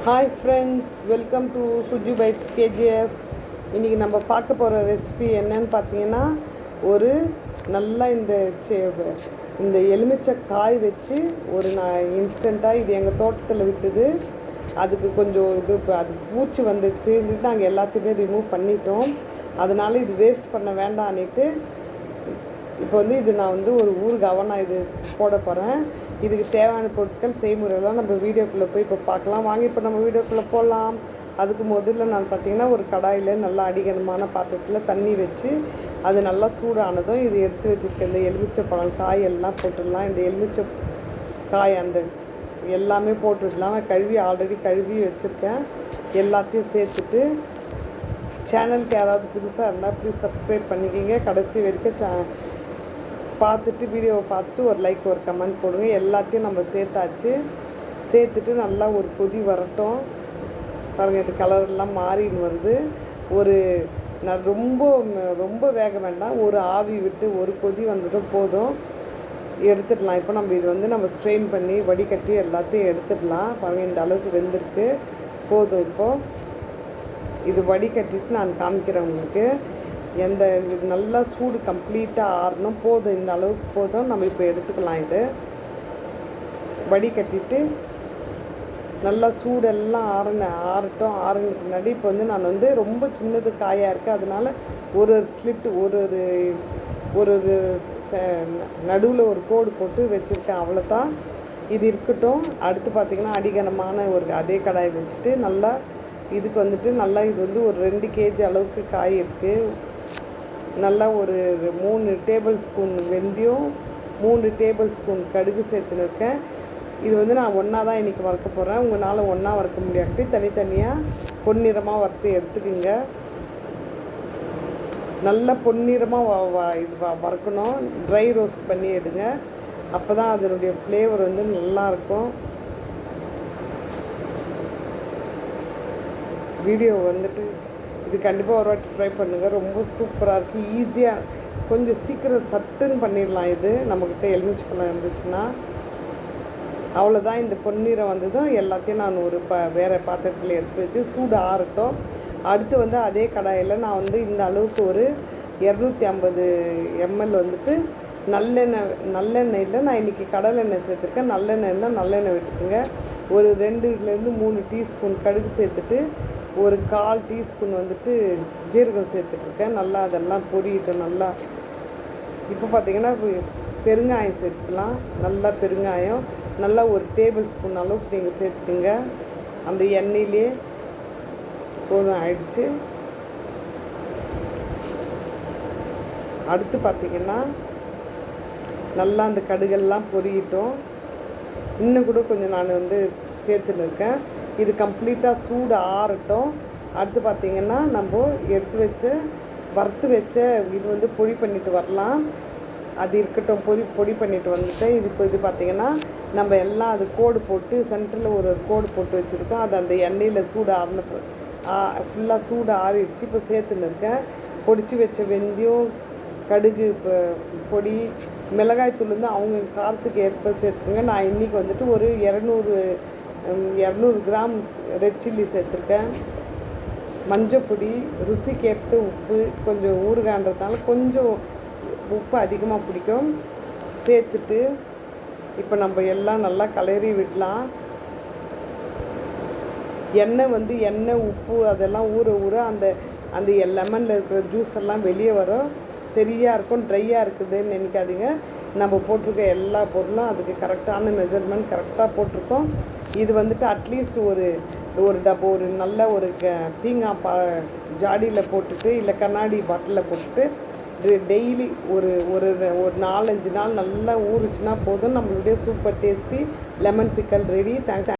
Hi friends, welcome to Suji bites KGF. இன்றைக்கி நம்ம பார்க்க போகிற ரெசிபி என்னன்னு பார்த்தீங்கன்னா, ஒரு நல்லா இந்த எலுமிச்சை காய் வச்சு நான் இன்ஸ்டண்ட்டாக இது எங்கள் தோட்டத்தில் விட்டுது. அதுக்கு கொஞ்சம் அது பூச்சி வந்துடுச்சுன்னு நாங்கள் எல்லாத்தையுமே ரிமூவ் பண்ணிட்டோம். அதனால் இது வேஸ்ட் பண்ண வேண்டான்னுட்டு இப்போ இது நான் ஒரு ஊறுகாவை நான் இது போட போகிறேன். இதுக்கு தேவையான பொருட்கள் செய்முறையெல்லாம் நம்ம வீடியோக்குள்ளே போய் இப்போ பார்க்கலாம். வாங்கி இப்போ நம்ம வீடியோக்குள்ளே போகலாம். அதுக்கு முதல்ல நான் பார்த்திங்கன்னா ஒரு கடாயில் நல்லா அடிகனமான பாத்திரத்தில் தண்ணி வச்சு அது நல்லா சூடானதும் இது எடுத்து வச்சுருக்கேன். இந்த எலுமிச்சை பழம் காய் எல்லாம் போட்டுடலாம். இந்த எலுமிச்சை காய் அந்த எல்லாமே போட்டுடலாம். நான் ஆல்ரெடி கழுவி வச்சுருக்கேன். எல்லாத்தையும் சேர்த்துட்டு சேனலுக்கு யாராவது புதுசாக இருந்தால் ப்ளீஸ் சப்ஸ்கிரைப் பண்ணிக்கிங்க. கடைசி வரைக்கும் பார்த்துட்டு வீடியோவை பார்த்துட்டு ஒரு லைக் ஒரு கமெண்ட் போடுங்க. எல்லாத்தையும் நம்ம சேர்த்துட்டு நல்லா ஒரு கொதி வரட்டும். பாருங்கள், இது கலரெல்லாம் மாறின்னு வருது. நான் ரொம்ப வேக வேண்டாம், ஒரு ஆவி விட்டு ஒரு கொதி வந்ததும் போதும், எடுத்துடலாம். இப்போ நம்ம இது நம்ம ஸ்ட்ரெயின் பண்ணி வடிகட்டி எல்லாத்தையும் எடுத்துடலாம். பாருங்கள், இந்த அளவுக்கு வெந்திருக்கு, போதும். இப்போது இது வடிகட்டிட்டு நான் காமிக்கிறேன் உங்களுக்கு. இது நல்லா சூடு கம்ப்ளீட்டாக ஆறணும். போதும், இந்த அளவுக்கு போதும். நம்ம இப்போ எடுத்துக்கலாம். இது வடிகட்டிட்டு நல்லா சூடெல்லாம் ஆறட்டும். ஆறுனுக்கு முன்னாடி இப்போ நான் ரொம்ப சின்னது காயாக இருக்குது. அதனால் ஒரு ஸ்லிட்டு ஒரு நடுவில் ஒரு கோடு போட்டு வச்சுருக்கேன். அவ்வளோதான். இது இருக்கட்டும். அடுத்து பார்த்திங்கன்னா அடிகனமான அதே கடாயை வச்சுட்டு நல்லா இதுக்கு நல்லா இது ஒரு 2 kg அளவுக்கு காய் இருக்குது. நல்லா ஒரு 3 டேபிள் ஸ்பூன் வெந்தயம், 3 டேபிள் ஸ்பூன் கடுகு சேர்த்துன்னு இருக்கேன். இது நான் ஒன்றா தான் இன்றைக்கி வறுக்க போகிறேன். உங்களால் ஒன்றா வறுக்க முடியாட்டி தனித்தனியாக பொன்னிறமாக வறுத்து எடுத்துக்கிங்க. நல்லா பொன்னிறமாக வறுக்கணும். ட்ரை ரோஸ்ட் பண்ணி எடுங்க. அப்போ தான் அதனுடைய ஃப்ளேவர் நல்லாயிருக்கும். வீடியோ இது கண்டிப்பாக ஒரு வாட்டி ட்ரை பண்ணுங்கள். ரொம்ப சூப்பராக இருக்குது. ஈஸியாக கொஞ்சம் சீக்கிரம் சட்டுன்னு பண்ணிடலாம். இது நம்மக்கிட்ட எலுமிச்சை பழம் இருந்துச்சுன்னா அவ்வளோதான். இந்த பொன்னிறம் வந்ததும் எல்லாத்தையும் நான் வேறு பாத்திரத்தில் எடுத்து வச்சு சூடு ஆறட்டும். அடுத்து அதே கடாயில் நான் இந்த அளவுக்கு ஒரு 250 ml நல்லெண்ணெயில் நான் இன்றைக்கி கடலெண்ணெய் சேர்த்துருக்கேன். நல்லெண்ணெய் இருந்தால் நல்லெண்ணெய் விட்டுக்குங்க. ஒரு 2லேருந்து 3 டீஸ்பூன் கடுகு சேர்த்துட்டு ஒரு 1/4 டீஸ்பூன் ஜீரகம் சேர்த்துட்ருக்கேன். நல்லா அதெல்லாம் பொரியட்டும். நல்லா இப்போ பார்த்திங்கன்னா பெருங்காயம் சேர்த்துக்கலாம். நல்லா பெருங்காயம் நல்லா ஒரு டேபிள் ஸ்பூன் அளவுக்கு நீங்கள் சேர்த்துக்குங்க. அந்த எண்ணெயிலே போதும், ஆயிடுச்சு. அடுத்து பார்த்திங்கன்னா நல்லா அந்த கடுகெல்லாம் பொரியட்டும். இன்னும் கூட கொஞ்சம் நான் சேர்த்துன்னு இருக்கேன். இது கம்ப்ளீட்டாக சூடு ஆறட்டும். அடுத்து பார்த்திங்கன்னா நம்ம வறுத்து வச்ச இது பொடி பண்ணிட்டு வரலாம். அது இருக்கட்டும். பொடி பண்ணிட்டு வந்துட்டேன். இது பார்த்திங்கன்னா நம்ம எல்லாம் அது கோடு போட்டு சென்டரில் ஒரு கோடு போட்டு வச்சுருக்கோம். அது அந்த எண்ணெயில் சூடு ஃபுல்லாக சூடு ஆறிடுச்சு. இப்போ சேர்த்துன்னு இருக்கேன். பொடிச்சு வச்ச வெந்தயம், கடுகு பொடி, மிளகாய்த்தூள் அவங்க காரத்துக்கு ஏற்ப சேர்த்துக்கோங்க. நான் இன்றைக்கி ஒரு 200 கிராம் ரெட் சில்லி சேர்த்துருக்கேன். மஞ்சப்பொடி, ருசிக்கேற்ற உப்பு, கொஞ்சம் ஊறுகான்றதுனால கொஞ்சம் உப்பு அதிகமாக பிடிக்கும், சேர்த்துட்டு இப்போ நம்ம எல்லாம் நல்லா கலரி விடலாம். எண்ணெய் உப்பு அதெல்லாம் ஊற அந்த லெமனில் இருக்கிற ஜூஸ் எல்லாம் வெளியே வரும். சரியாக இருக்கும். ட்ரையாக இருக்குதுன்னு நினைக்காதீங்க. நம்ம போட்டிருக்க எல்லா பொருளும் அதுக்கு கரெக்டான மெஷர்மெண்ட் கரெக்டாக போட்டிருக்கோம். இது அட்லீஸ்ட் ஒரு நல்ல ஒரு பீங்காய் ஜாடியில் போட்டுட்டு இல்லை கண்ணாடி பாட்டிலில் போட்டுட்டு டெய்லி ஒரு 4-5 நாள் நல்லா ஊறுச்சுன்னா போதும். நம்மளுடைய சூப்பர் டேஸ்டி லெமன் பிக்கல் ரெடி. தேங்க்ஸ்.